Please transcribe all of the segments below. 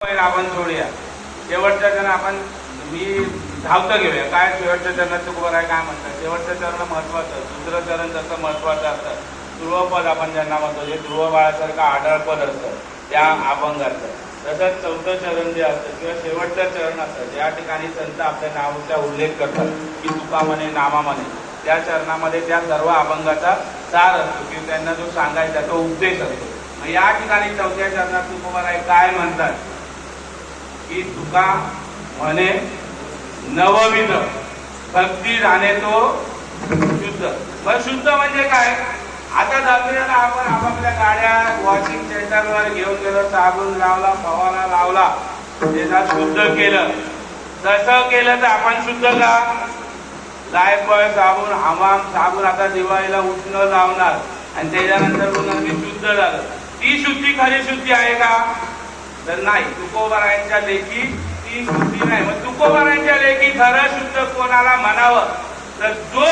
आपण सोडूया शेवटच्या चरण आपण मी धावतं घेऊया काय शेवटच्या चरणात तुकोबर आहे काय म्हणतात शेवटचं चरण महत्वाचं दुसरं चरण जसं महत्वाचं असतं ध्रुवपद आपण ज्यांना म्हणतो जे ध्रुव बाळासारखं आढळपद असतं त्या अभंगाचं तसंच चौथं चरण जे असतं किंवा शेवटचं चरण असतं ज्या ठिकाणी संत आपल्या नावाचा उल्लेख करतात की तुका म्हणे नामा म्हणे त्या चरणामध्ये त्या सर्व अभंगाचा सार असतो की त्यांना जो सांगायचा तो उपदेश असतो मग या ठिकाणी चौथ्या चरणात तुकोबर आहे काय म्हणतात की तुका म्हणे नवविध भक्ती जाणे तो शुद्ध मग शुद्ध म्हणजे काय आता दसऱ्याला आपण आपापल्या गाड्या वॉशिंग सेंटरवर घेऊन गेलो साबण लावला फवारा लावला त्याला शुद्ध केलं तसं केलं तर आपण शुद्ध का जायफळ साबण हमाम साबण आता दिवाळीला उष्ण लावणार आणि त्याच्यानंतर पुन्हा मी शुद्ध झालं ती शुद्धी खरी शुद्धी आहे का तर नाही तुकोबारायांच्या लेखी ती शुद्धी नाही मग तुकोबारायांच्या लेखी खरं शुद्ध कोणाला म्हणावं तर जो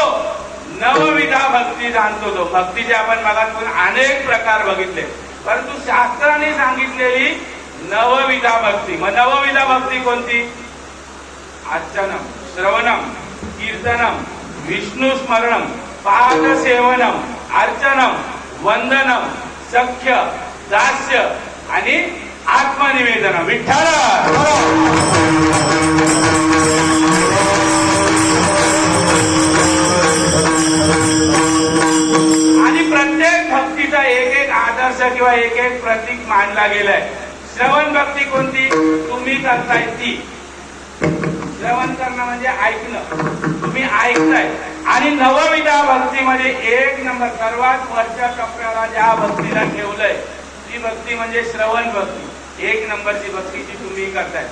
नवविधा भक्ती जाणतो तो भक्तीचे आपण मगातून अनेक प्रकार बघितले परंतु शास्त्राने सांगितलेली नवविधा भक्ती मग नवविधा भक्ती कोणती अर्चनम श्रवणम कीर्तनम विष्णू स्मरणम पादसेवनम अर्चनम वंदनम सख्य दास्य आणि आत्मनिवेदन विठ्ठल आणि प्रत्येक भक्तीचा एक एक आदर्श किंवा एक एक प्रतीक मानला गेलाय श्रवण भक्ती कोणती तुम्ही करताय ती श्रवण करणं म्हणजे ऐकणं तुम्ही ऐकताय आणि नवविधा भक्तीमध्ये एक नंबर सर्वात वरच्या टप्प्याला ज्या भक्तीला ठेवलंय ती भक्ती म्हणजे श्रवण भक्ती एक नंबरची भक्ती जी तुम्ही करताय